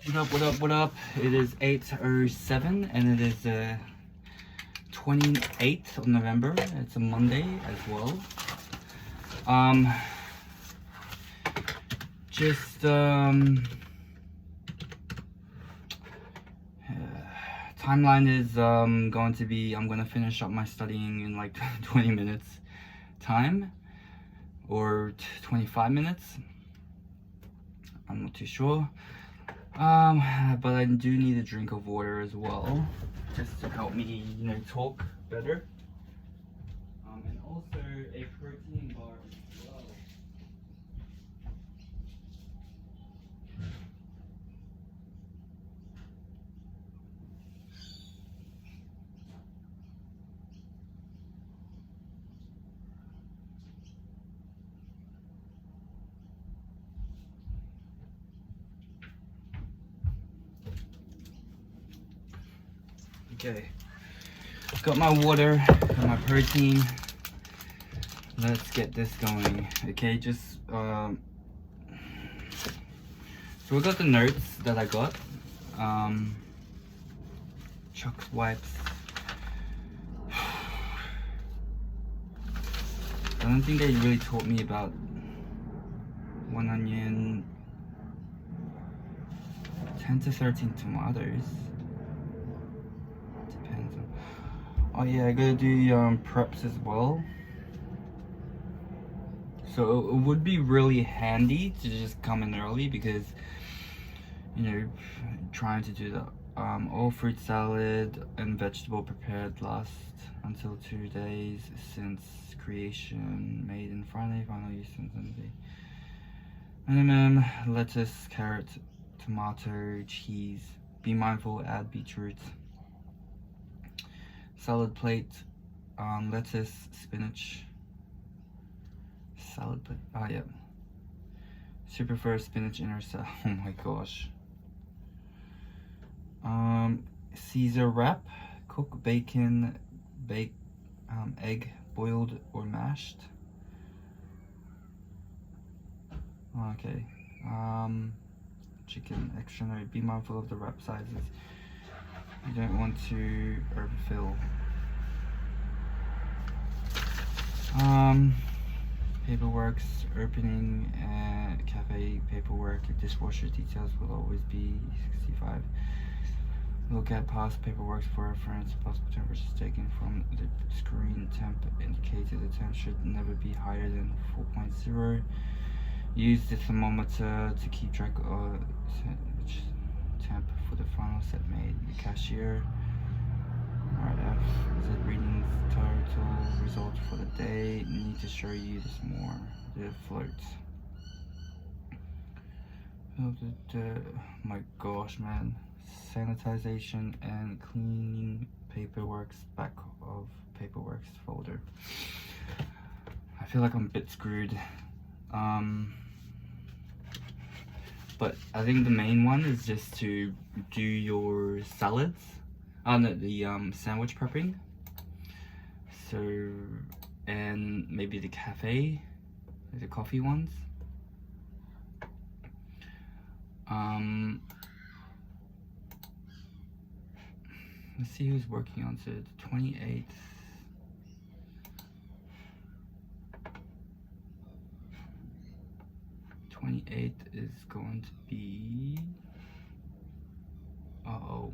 What up, what up, what up? It is 8:07 and it is the 28th of November. It's a Monday as well. Just timeline is going to be, I'm gonna finish up my studying in like 20 minutes time or 25 minutes. I'm not too sure. But I do need a drink of water as well, just to help me, talk better. And also a protein bar as well. Okay, got my water, got my protein. Let's get this going. Okay, just so we got the notes that I got. Chuck wipes. I don't think they really taught me about one onion, 10 to 13 tomatoes. Depends on. Oh yeah, I gotta do preps as well. So it would be really handy to just come in early because, trying to do the all fruit salad and vegetable prepared last until 2 days since creation, made in Friday, final use on Sunday. Minimum lettuce, carrot, tomato, cheese. Be mindful, add beetroot. Salad plate, lettuce, spinach. Salad plate, oh yeah. Super prefer spinach inner salad, oh my gosh. Caesar wrap, cook bacon, bake egg, boiled or mashed. Okay. Chicken extra. Be mindful of the wrap sizes. You don't want to overfill. Paperwork's opening, cafe paperwork, dishwasher details will always be 65. Look at past paperwork for reference. Possible temperatures taken from the screen temp indicated the temp should never be higher than 4.0. Use the thermometer to keep track of temp for the final set made. The cashier. Alright, F is it reading total results for the day. Need to show you this more. The floats. Oh my gosh, man. Sanitization and cleaning paperwork's back of paperwork's folder. I feel like I'm a bit screwed. But I think the main one is just to do your salads. No, the sandwich prepping. So, and maybe the cafe, the coffee ones. Let's see who's working on it. 28th. Is going to be. Uh-oh.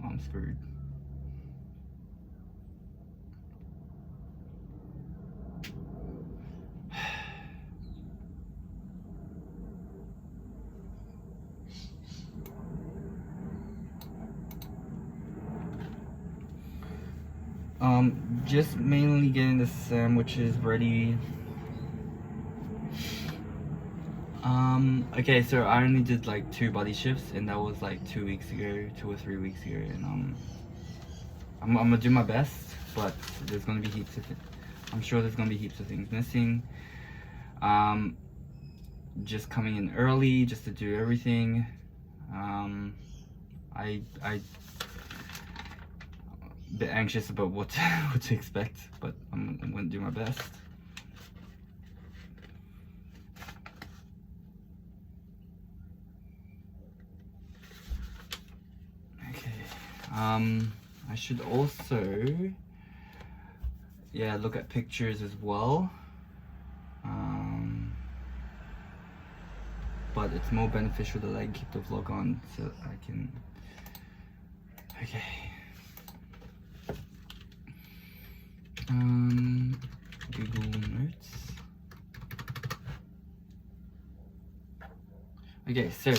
I'm screwed. Just mainly getting the sandwiches ready. Okay, so I only did like 2 body shifts, and that was like 2 weeks ago, 2 or 3 weeks ago, and I'm gonna do my best, but there's gonna be heaps of I'm sure there's gonna be heaps of things missing. Just coming in early just to do everything. I a bit anxious about what to expect, but I'm gonna do my best. I should also, yeah, look at pictures as well. But it's more beneficial that I keep the vlog on so I can. Okay. Google Notes. Okay, so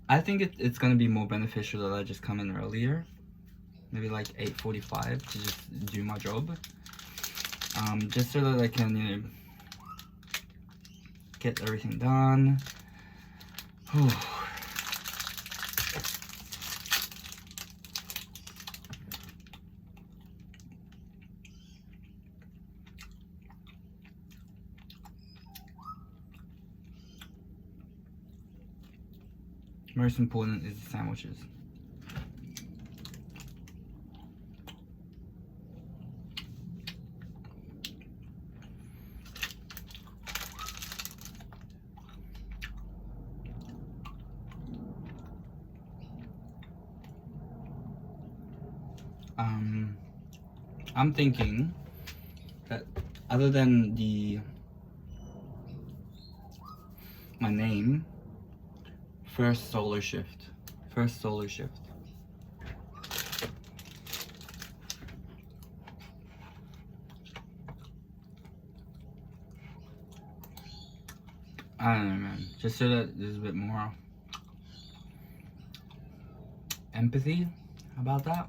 I think it's gonna be more beneficial that I just come in earlier, maybe like 8:45 to just do my job, just so that I can, you know, get everything done. Most important is the sandwiches. I'm thinking that other than my name, first solar shift. I don't know, man. Just so that there's a bit more empathy about that.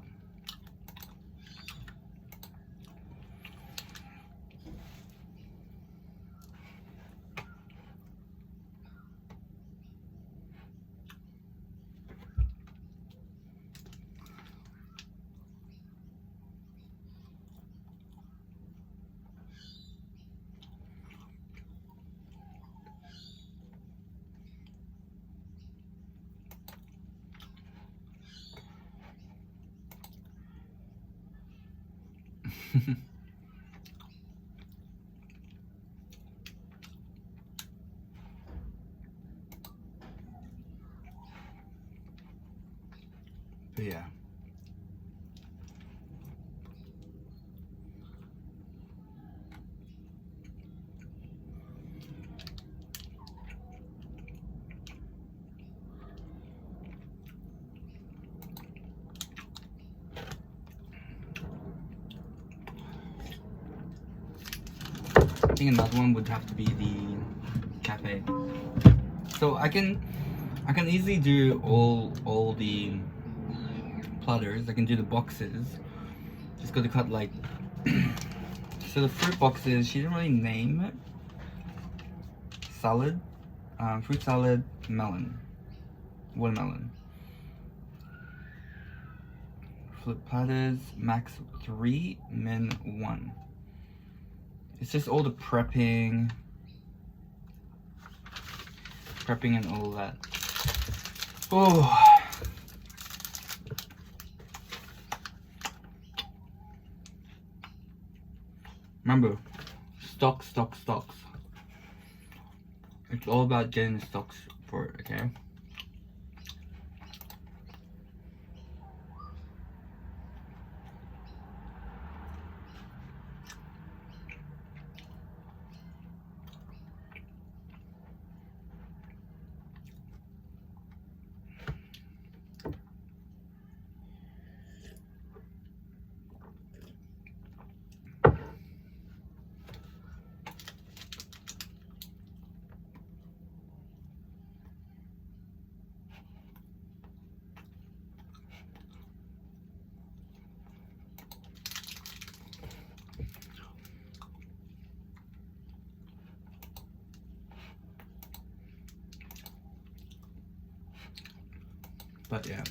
But yeah. I think another one would have to be the cafe. So I can easily do all the platters. I can do the boxes. Just got to cut like so the fruit boxes. She didn't really name it. Salad, fruit salad, melon, watermelon. Flip platters, max 3, min 1. It's just all the prepping and all that. Oh. Remember, stocks. It's all about getting the stocks for it, okay? But yeah.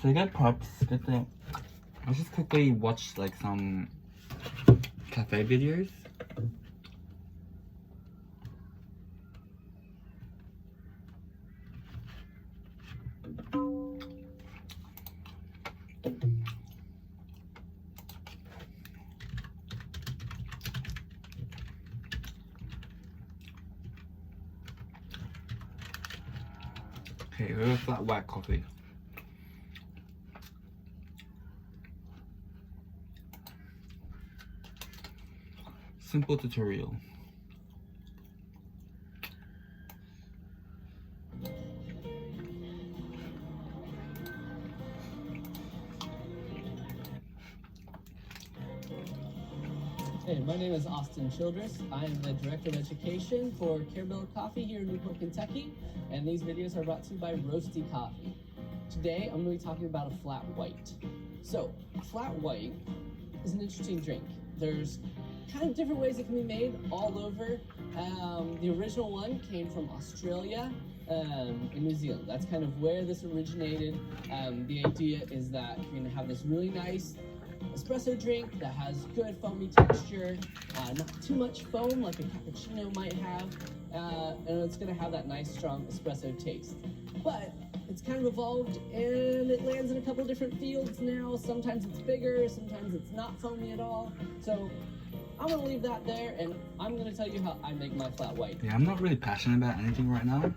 So you got props, good thing. I'll just quickly watch like some cafe videos. Okay, we have a flat white coffee. Simple tutorial. Hey, my name is Austin Childress. I am the Director of Education for Carabella Coffee here in Newport, Kentucky, and these videos are brought to you by Roasty Coffee. Today, I'm going to be talking about a flat white. So, a flat white is an interesting drink. There's kind of different ways it can be made all over. The original one came from Australia and New Zealand. That's kind of where this originated. The idea is that you're going to have this really nice espresso drink that has good foamy texture, not too much foam like a cappuccino might have, and it's going to have that nice strong espresso taste. But it's kind of evolved and it lands in a couple different fields now. Sometimes it's bigger, sometimes it's not foamy at all. So I'm going to leave that there and I'm going to tell you how I make my flat white. Yeah, I'm not really passionate about anything right now.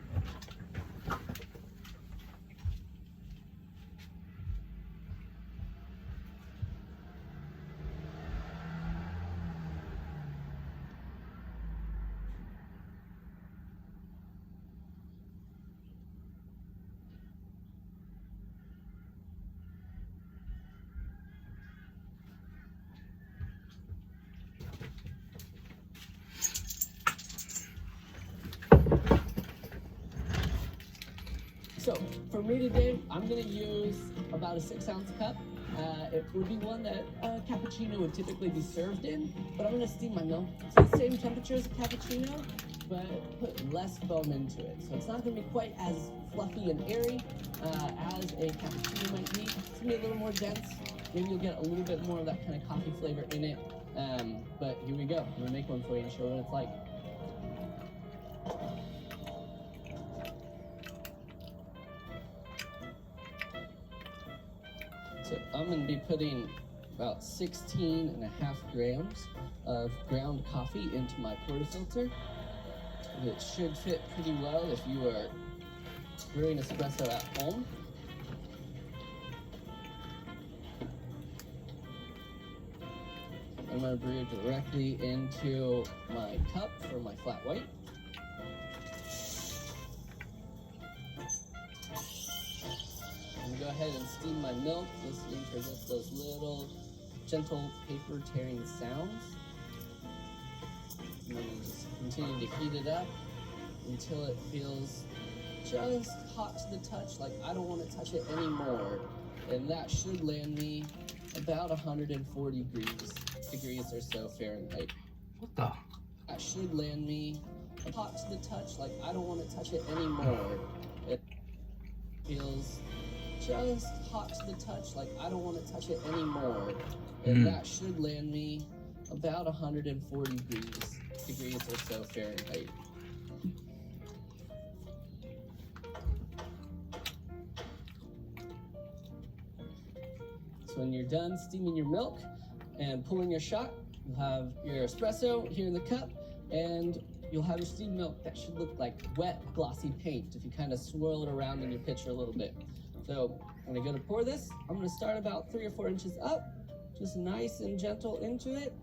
So for me today, I'm going to use about a 6-ounce cup. It would be one that a cappuccino would typically be served in, but I'm going to steam my milk to the same temperature as a cappuccino, but put less foam into it. So it's not going to be quite as fluffy and airy as a cappuccino might be. It's going to be a little more dense. Maybe you'll get a little bit more of that kind of coffee flavor in it. But here we go. I'm going to make one for you and show what it's like. So I'm going to be putting about 16.5 grams of ground coffee into my portafilter. It should fit pretty well if you are brewing espresso at home. I'm going to brew directly into my cup for my flat white. I'm going to go ahead and steam my milk, listening for just those little gentle paper tearing sounds. I'm going to just continue to heat it up until it feels just hot to the touch, like I don't want to touch it anymore. And that should land me about 140 degrees or so Fahrenheit. What the? That should land me hot to the touch, like I don't want to touch it anymore. It feels just hot to the touch, like I don't want to touch it anymore. And that should land me about 140 degrees or so Fahrenheit. So when you're done steaming your milk and pulling your shot, you'll have your espresso here in the cup, and you'll have your steamed milk that should look like wet, glossy paint if you kind of swirl it around in your pitcher a little bit. So when I go to pour this, I'm going to start about 3 or 4 inches up, just nice and gentle into it.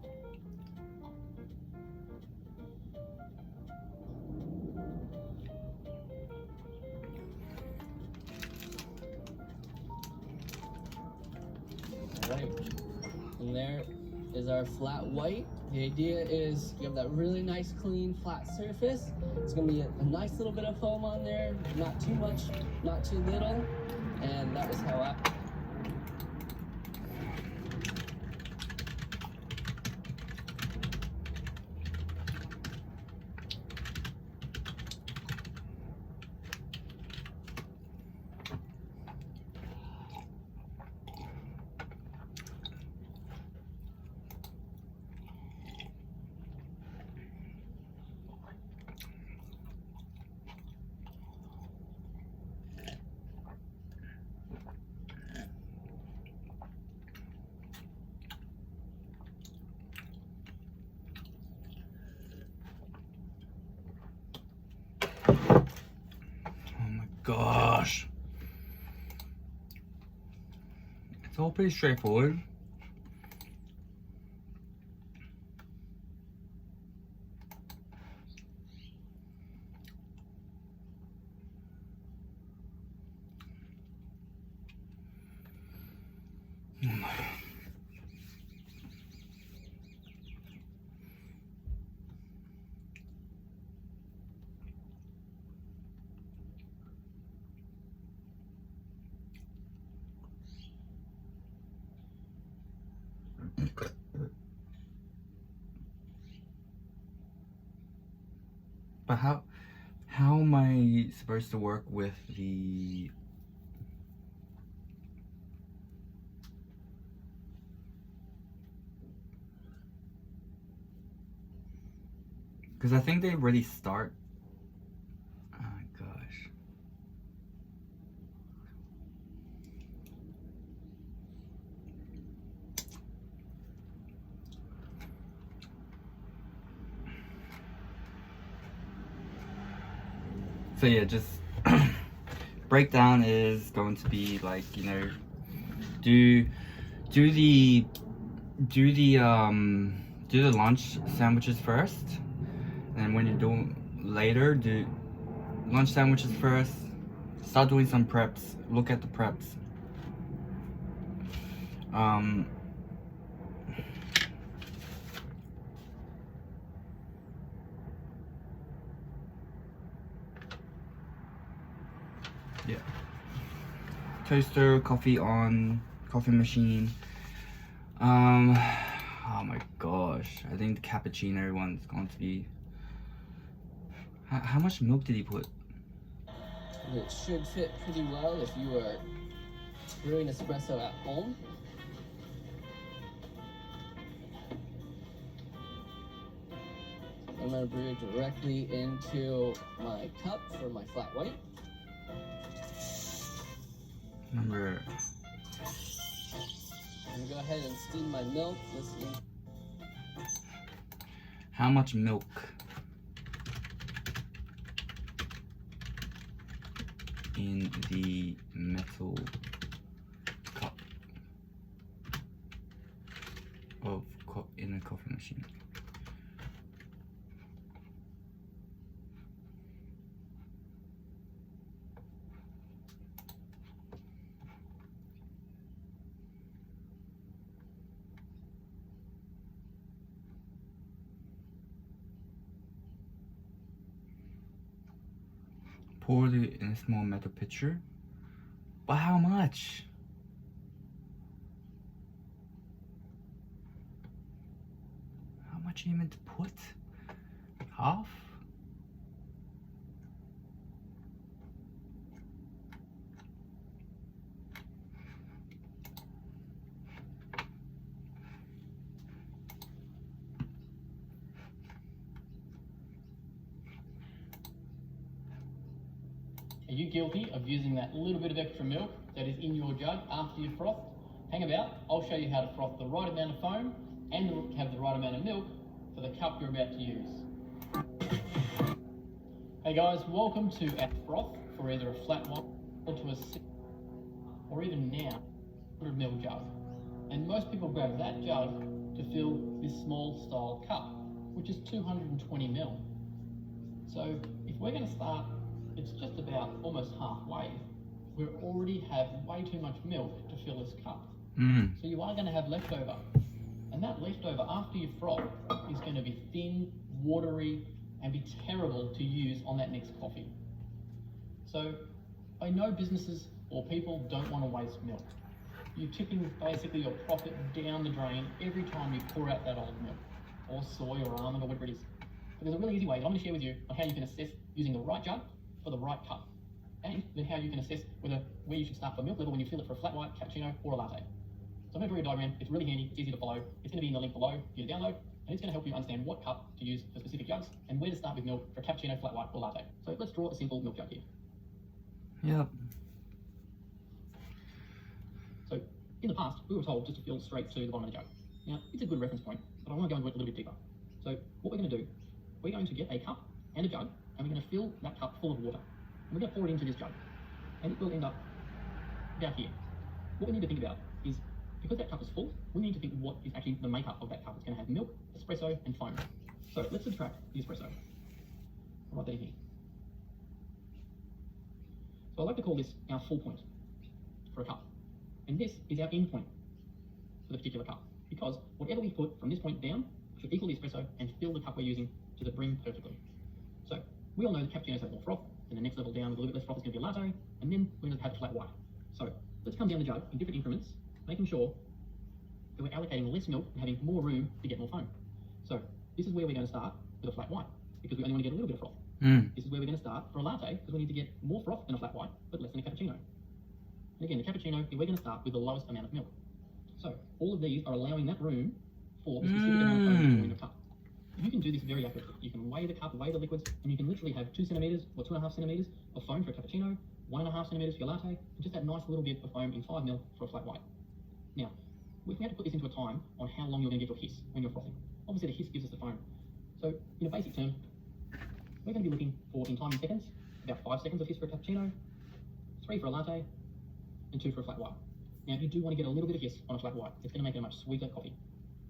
All right, and there is our flat white. The idea is you have that really nice, clean, flat surface. It's going to be a nice little bit of foam on there, not too much, not too little, and that is how I... Oh my gosh. It's all pretty straightforward. But how am I supposed to work with the because I think they really start. Oh my gosh. So yeah, just breakdown is going to be like, you know, do the lunch sandwiches first, and when you're doing later, do lunch sandwiches first. Start doing some preps. Look at the preps. Yeah. Toaster, coffee on, coffee machine. Oh my gosh, I think the cappuccino one's going to be. How much milk did he put? It should fit pretty well if you are brewing espresso at home. I'm going to brew it directly into my cup for my flat white. Remember. I'm going to go ahead and steam my milk. How much milk? In the metal cup in a coffee machine. Pour it in a small metal pitcher. But how much? How much are you meant to put? Half? Are you guilty of using that little bit of extra milk that is in your jug after you froth? Hang about, I'll show you how to froth the right amount of foam and have the right amount of milk for the cup you're about to use. Hey guys, welcome to our froth for either a flat white or to a or even now 100ml jug. And most people grab that jug to fill this small style cup, which is 220ml. So if we're going to start, it's just about almost halfway. We already have way too much milk to fill this cup. So you are going to have leftover. And that leftover, after you froth, is going to be thin, watery, and be terrible to use on that next coffee. So I know businesses or people don't want to waste milk. You're tipping basically your profit down the drain every time you pour out that old milk, or soy or almond or whatever it is. But there's a really easy way that I'm going to share with you on how you can assess using the right jug for the right cup, and then how you can assess where you should start for milk level when you fill it for a flat white, cappuccino, or a latte. So I'm going to draw you a diagram. It's really handy, it's easy to follow. It's going to be in the link below for you to download, and it's going to help you understand what cup to use for specific jugs and where to start with milk for a cappuccino, flat white, or latte. So let's draw a simple milk jug here. Yep. So in the past, we were told just to fill straight to the bottom of the jug. Now, it's a good reference point, but I want to go into it a little bit deeper. So what we're going to do, we're going to get a cup and a jug, and we're going to fill that cup full of water. And we're going to pour it into this jug, and it will end up about here. What we need to think about is because that cup is full, we need to think what is actually the makeup of that cup. It's going to have milk, espresso, and foam. So let's subtract the espresso. I'll write that in here. So I like to call this our full point for a cup. And this is our end point for the particular cup. Because whatever we put from this point down should equal the espresso and fill the cup we're using to the brim perfectly. So we all know that cappuccinos have more froth, and the next level down with a little bit less froth is going to be a latte, and then we're going to have a flat white. So let's come down the jug in different increments, making sure that we're allocating less milk and having more room to get more foam. So this is where we're going to start with a flat white, because we only want to get a little bit of froth. This is where we're going to start for a latte, because we need to get more froth than a flat white, but less than a cappuccino. And again, the cappuccino, we're going to start with the lowest amount of milk. So all of these are allowing that room for the specific amount of foam to go in the cup. You can do this very accurately. You can weigh the cup, weigh the liquids, and you can literally have 2 centimeters or 2.5 centimeters of foam for a cappuccino, 1.5 centimeters for your latte, and just that nice little bit of foam in 5 ml for a flat white. Now, we have to put this into a time on how long you're going to get your hiss when you're frothing. Obviously, the hiss gives us the foam. So, in a basic term, we're going to be looking for, in time in seconds, about 5 seconds of hiss for a cappuccino, 3 for a latte, and 2 for a flat white. Now, you do want to get a little bit of hiss on a flat white. It's going to make it a much sweeter coffee.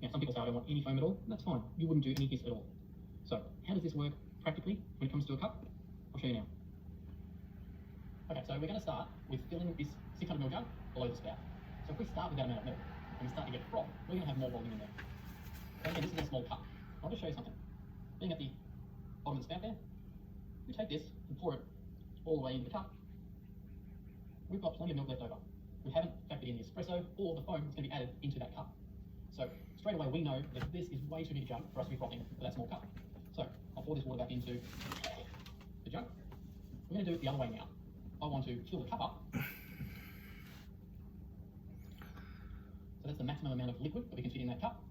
Now, some people say, I don't want any foam at all. That's fine. You wouldn't do any hiss at all. So, how does this work practically when it comes to a cup? I'll show you now. Okay, so we're going to start with filling this 600ml jug below the spout. So if we start with that amount of milk, and we start to get froth, we're going to have more volume in there. So again, this is a small cup. I'll just show you something. Being at the bottom of the spout there, we take this and pour it all the way into the cup. We've got plenty of milk left over. We haven't factored in the espresso or the foam that's going to be added into that cup. So straight away we know that this is way too big a jug for us to be frothing for that small cup. So I'll pour this water back into the jug. We're going to do it the other way now. I want to fill the cup up. So that's the maximum amount of liquid that we can fit in that cup.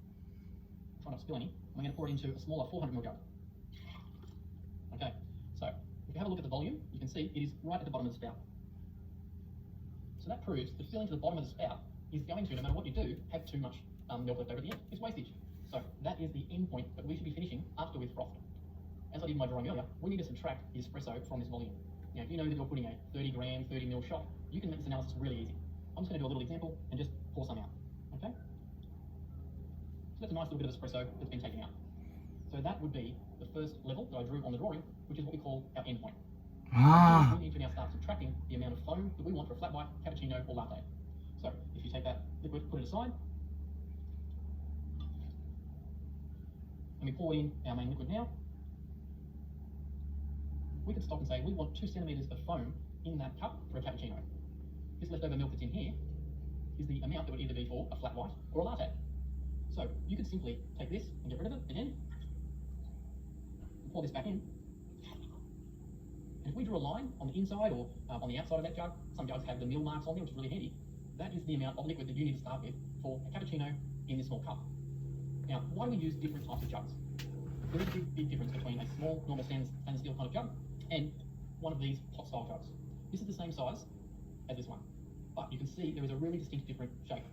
Try not to spill any. I'm going to pour it into a smaller 400ml jug. Okay, so if you have a look at the volume, you can see it is right at the bottom of the spout. So that proves that filling to the bottom of the spout is going to, no matter what you do, have too much milk left over at the end. It's wastage. So that is the end point that we should be finishing after we've frothed. As I did in my drawing earlier, we need to subtract the espresso from this volume. Now, if you know that you're putting a 30 gram, 30 ml shot, you can make this analysis really easy. I'm just going to do a little example and just pour some out. Okay? So that's a nice little bit of espresso that's been taken out. So that would be the first level that I drew on the drawing, which is what we call our end point. We need to now start subtracting the amount of foam that we want for a flat white, cappuccino, or latte. So if you take that liquid, put it aside, and we pour in our main liquid now, we could stop and say we want 2 centimeters of foam in that cup for a cappuccino. This leftover milk that's in here is the amount that would either be for a flat white or a latte. So you could simply take this and get rid of it again, pour this back in. And if we drew a line on the inside or on the outside of that jug, some jugs have the mil marks on there, which is really handy. That is the amount of liquid that you need to start with for a cappuccino in this small cup. Now, why do we use different types of jugs? There is a big difference between a small, normal stainless steel kind of jug and one of these pot style jugs. This is the same size as this one, but you can see there is a really distinct different shape.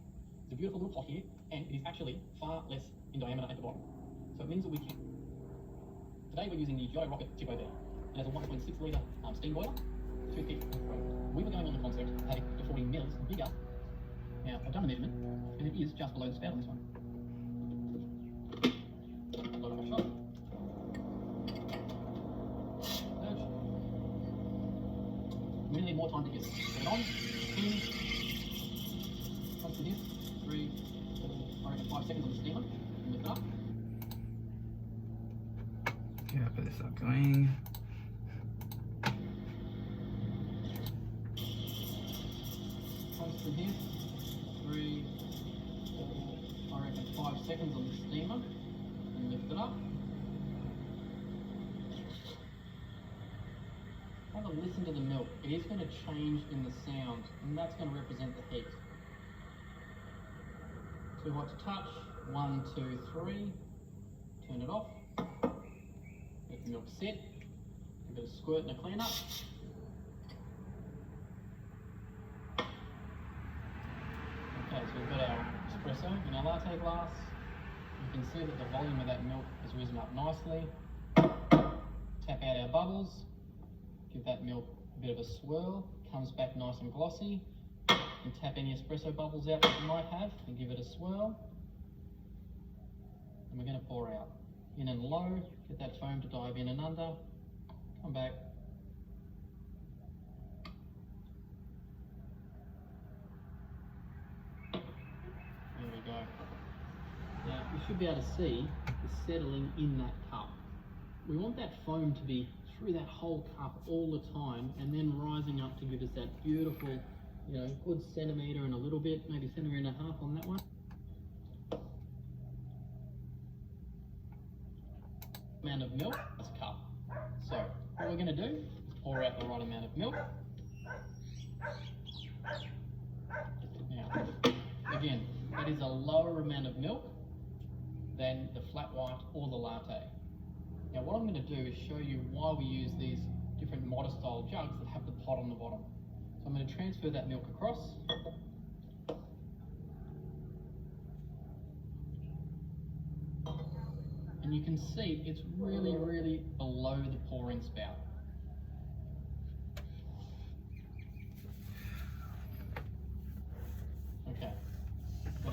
It's a beautiful little pot here, and it is actually far less in diameter at the bottom. So it means that we can... Today we're using the Giotto Rocket Tipo V. It has a 1.6 litre steam boiler, toothpick. We were going on the concept of having the 40 mils bigger. Now, I've done the measurement, and it is just below the spout on this one. Load up our shot. Surge. We really need more time to get it on. 10. Once it is, 3, 4, I reckon 5 seconds on the steamer. And lift it up. Okay, I'll put this up going. Once it is, 3, 4, I reckon 5 seconds on the steamer. And lift it up. Have a listen to the milk. It is going to change in the sound, and that's going to represent the heat. Too hot to touch. 1, 2, 3. Turn it off. Let the milk sit. A bit of squirt and a clean up. Okay, so we've got our espresso in our latte glass. You can see that the volume of that milk has risen up nicely. Tap out our bubbles. Give that milk a bit of a swirl. Comes back nice and glossy. and tap any espresso bubbles out that you might have and give it a swirl. And we're going to pour out. In and low, get that foam to dive in and under. Come back. There we go. Now you should be able to see the settling in that cup. We want that foam to be through that whole cup all the time and then rising up to give us that beautiful, good centimetre and a little bit, maybe centimetre and a half on that one. Amount of milk in this cup. So what we're going to do is pour out the right amount of milk. Now, again, that is a lower amount of milk than the flat white or the latte. Now what I'm going to do is show you why we use these different modder style jugs that have the pot on the bottom. So I'm going to transfer that milk across. And you can see it's really, really below the pouring spout. Okay.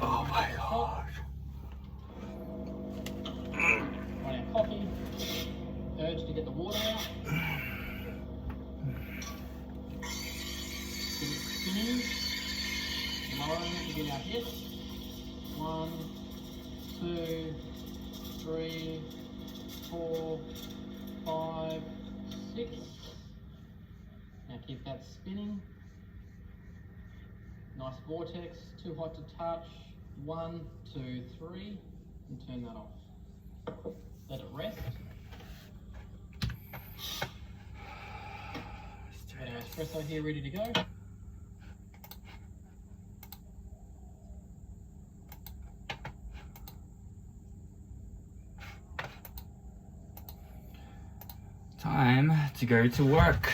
Oh my gosh. On our coffee, urge to get the water out. Get it spinning. Lowering it to get our hit. 1, 2, 3, 4, 5, 6. Now keep that spinning. Nice vortex, too hot to touch. 1, 2, 3, and turn that off. Let it rest. Got our espresso here ready to go. Time to go to work.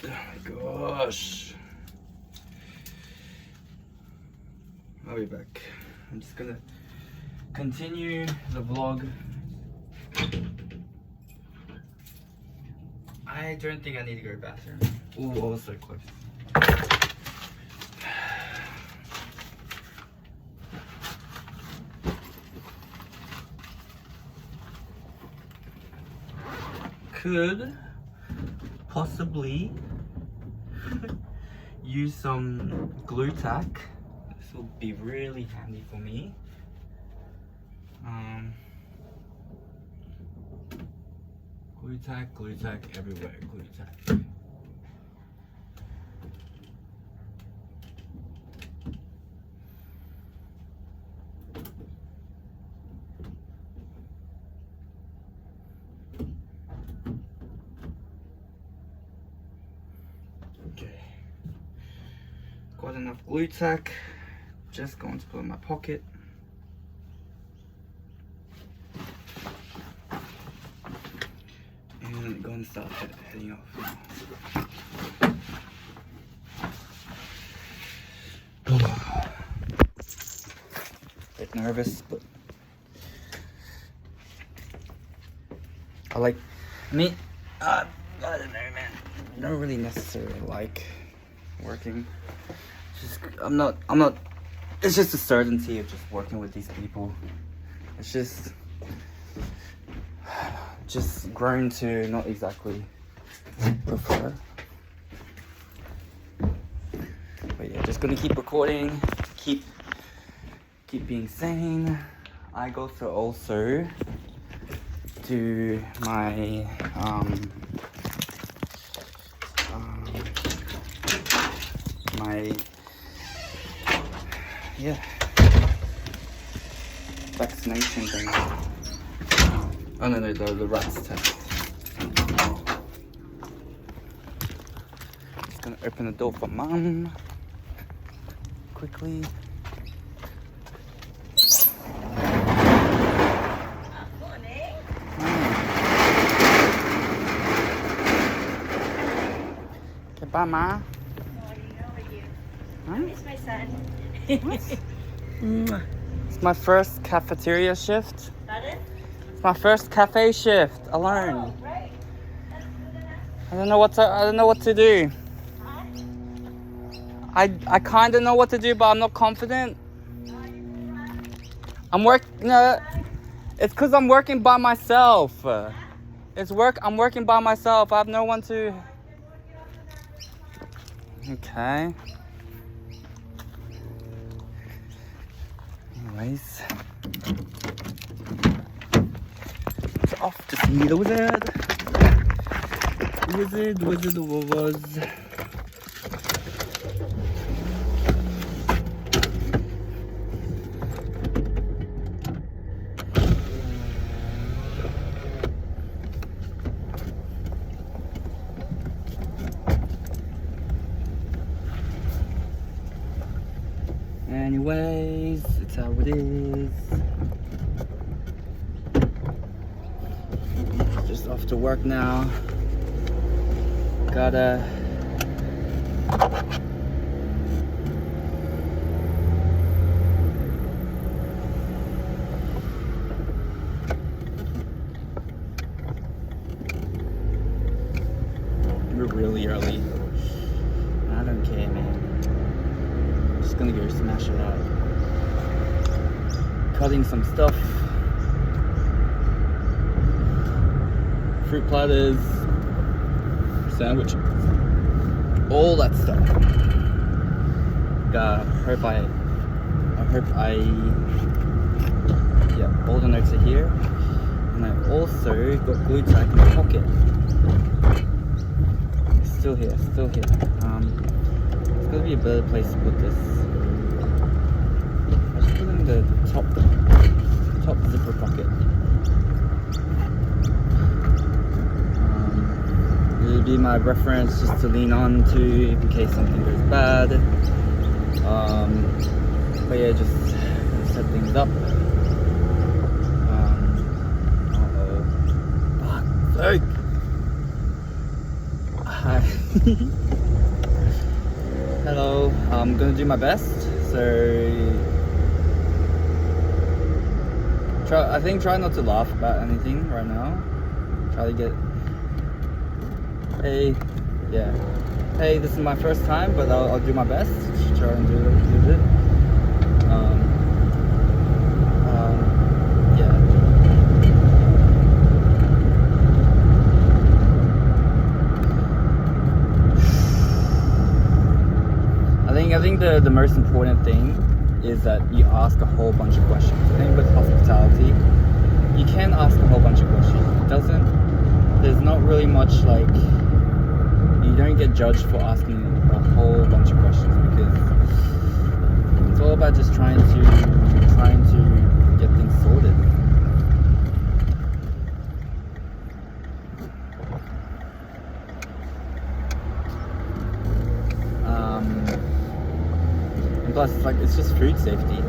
Oh my gosh. I'll be back. I'm just gonna continue the vlog. I don't think I need to go to the bathroom. Ooh, I was so close. Could possibly use some glue tack. This will be really handy for me. Glue tack everywhere, glue tack. Okay, got enough glue tack. Just going to put it in my pocket. And going to start heading off now. Bit nervous, but I don't know, man. I don't really necessarily like working. I'm not, it's just the certainty of just working with these people. It's just grown to not exactly prefer. But yeah, just gonna keep recording, keep being sane. I got to also do my vaccination thing. Oh no, the rats test. Just gonna open the door for Mum quickly. Morning. Okay, bye, Ma. Morning, how are you? Huh? It's my son. It's my first cafeteria shift. Pardon? It's my first cafe shift alone. Oh, great. That's good enough. I don't know what to do. Huh? I kind of know what to do, but I'm not confident. I'm it's because I'm working by myself. I'm working by myself. I have no one to. Okay. Anyways, it's off to see the wizard. Wizard was. Anyways, it's how it is. Just off to work now. Gotta we're really early. I don't care, man. I'm just gonna go smash it out. Cutting some stuff. Fruit platters. Sandwich. All that stuff. Yeah, all the notes are here. And I also got glue tack in my pocket. It's still here. It's gotta be a better place to put this. I just put it in the top zipper pocket. It'll be my reference just to lean on to in case something goes bad. But yeah, just set things up. Fuck's sake. Hi. Hello. I'm gonna do my best. So try not to laugh about anything right now. Try to get. Hey, yeah. Hey, this is my first time, but I'll do my best. Try and do it. Yeah. I think the most important thing is that you ask a whole bunch of questions. I think with hospitality, you can ask a whole bunch of questions. There's not really much like. You don't get judged for asking a whole bunch of questions because it's all about just trying to get things sorted. And plus, it's just food safety.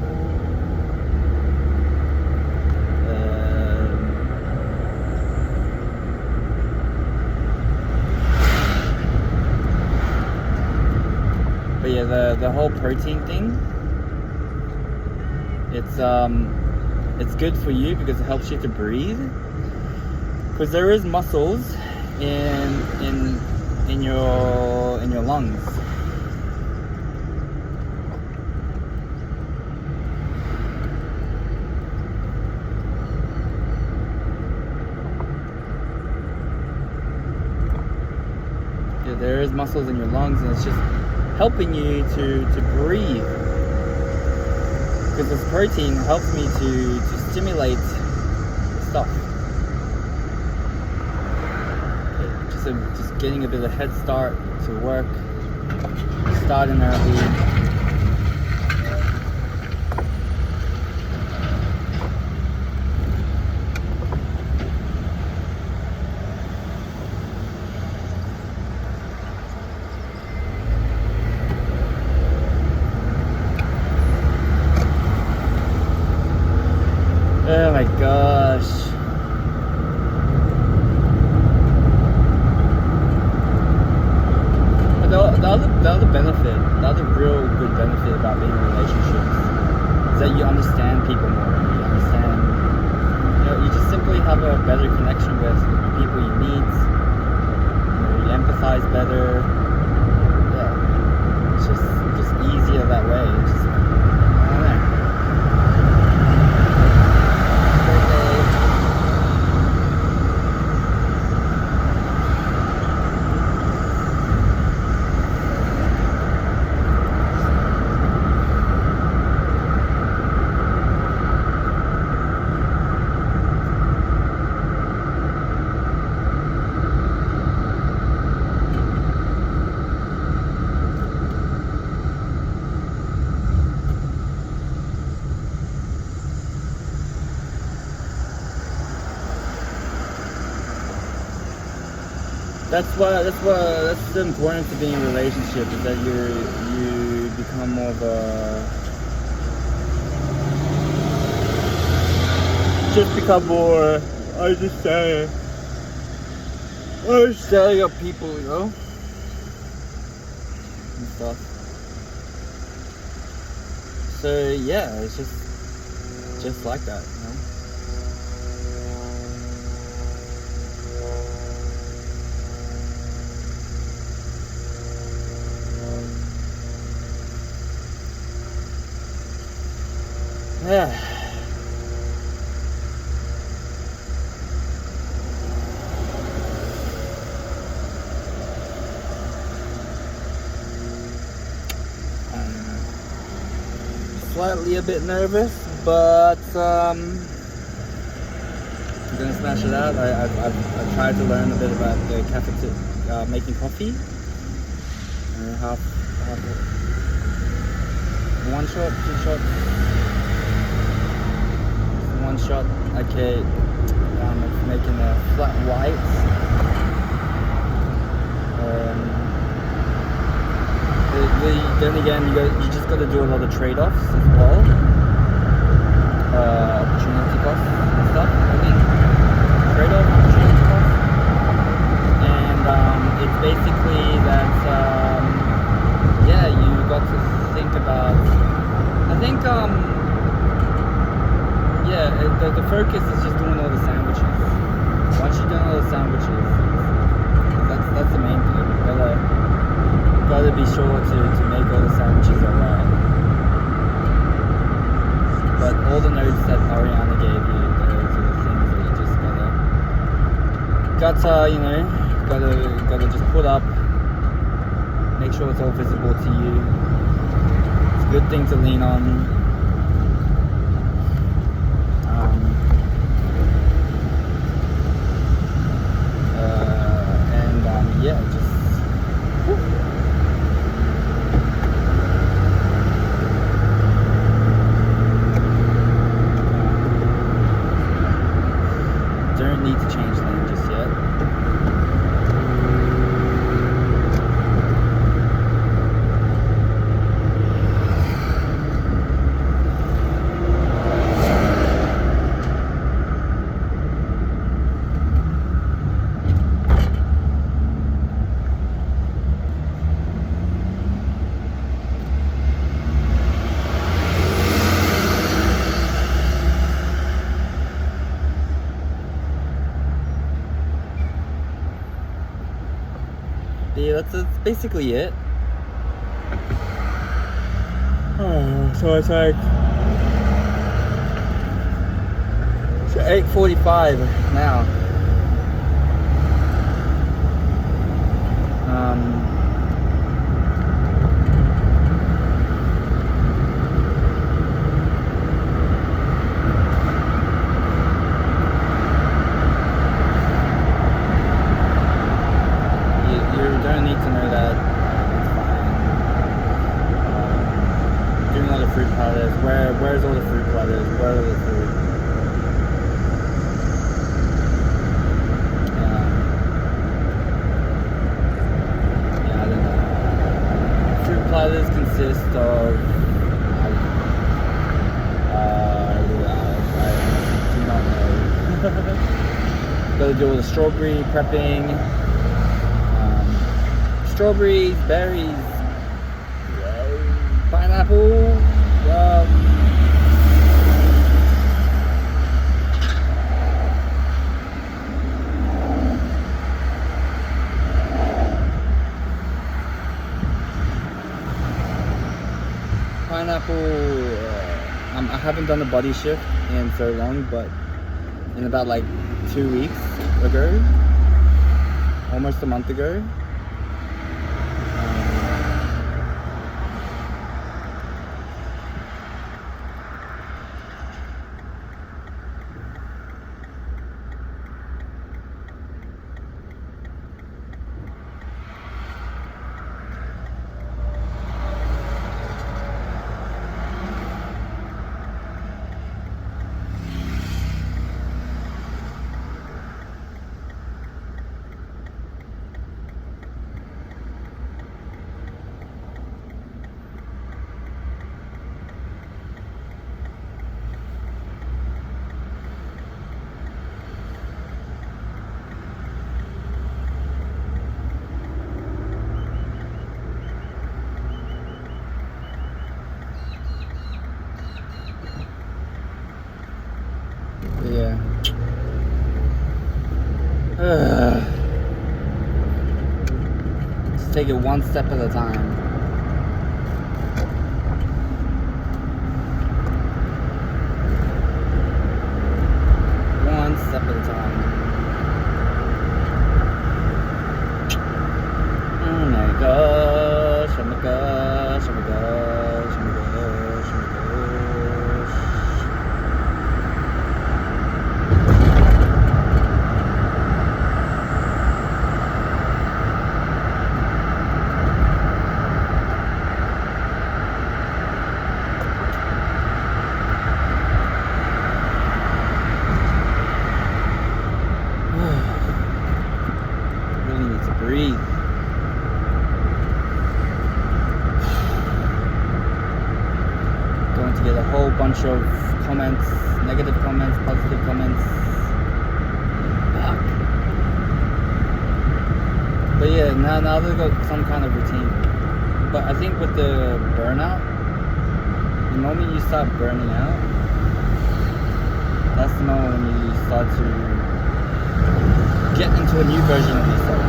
But yeah, the whole protein thing, it's good for you because it helps you to breathe. Because there is muscles in your lungs. Yeah, there is muscles in your lungs, and it's just helping you to breathe, because this protein helps me to stimulate stuff. Okay, just getting a bit of head start to work, starting early. Oh my gosh. But the other real good benefit about being in relationships is that you understand people more. You understand, you just simply basically have a better connection with the people you meet. You empathize better. Yeah, it's just easier that way. It's just, I don't know. That's important to being in a relationship, is that you become more of a, just become more understanding of people, you know, and stuff. So yeah, it's just like that, you know. Yeah. Slightly a bit nervous, but I'm gonna smash it out. I've tried to learn a bit about the making coffee. Half one shot, 2 shots. One shot. Okay, it's making a flat white. Then again, you just got to do a lot of trade-offs as well. Opportunity costs and stuff. I mean, trade-off, opportunity costs, and it's basically that. Yeah, you got to think about. I think. Yeah, the focus is just doing all the sandwiches. Once you've done all the sandwiches, that's the main thing. You gotta be sure to make all the sandwiches alright. But all the notes that Ariana gave you, those are the things that you just gotta just put up. Make sure it's all visible to you. It's a good thing to lean on. Yeah, just don't need to change lane just yet. Yeah, that's basically it. Oh, so it's like 8:45 now. You don't need to know that. It's fine. Doing all the fruit platters. Where's all the fruit platters? Where are the fruit? Yeah, I don't know. Fruit platters consist of. I do not know. Got to do all the strawberry prepping. Strawberries, berries, pineapple, I haven't done a body shift in so long, but in about like 2 weeks ago, almost a month ago. Yeah. Just take it one step at a time. One step at a time. Oh my gosh, oh my gosh, oh my gosh, oh my gosh, oh my gosh. Really need to breathe. Going to get a whole bunch of comments, negative comments, positive comments. Fuck. But yeah, now they've got some kind of routine. But I think with the burnout, the moment you start burning out, that's the moment when you start to get into a new version of yourself.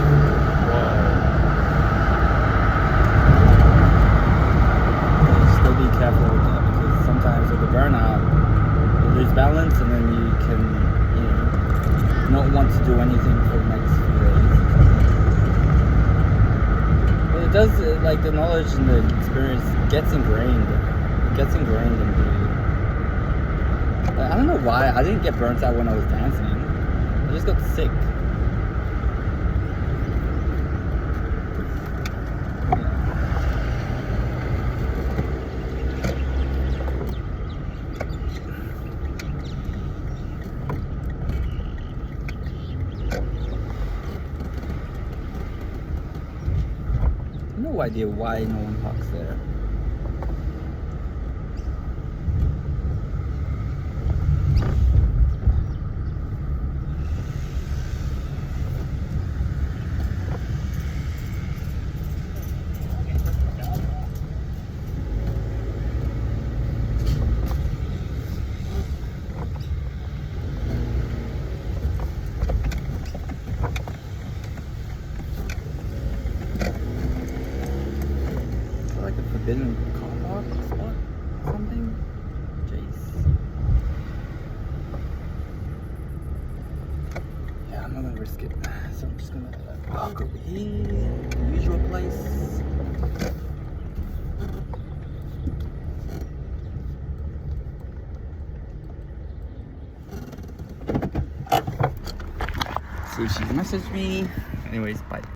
Just gotta be careful with that, because sometimes with the burnout, you lose balance, and then you can, not want to do anything for the next few days. But it does, like, the knowledge and the experience gets ingrained. It gets ingrained in you. Like, I don't know why I didn't get burnt out when I was dancing. I just got sick. No idea why no one parks there. Like a forbidden car park spot or something? Jeez. Yeah, I'm not gonna risk it. So I'm just gonna park over here, the usual place. See if she's messaged me. Anyways, bye.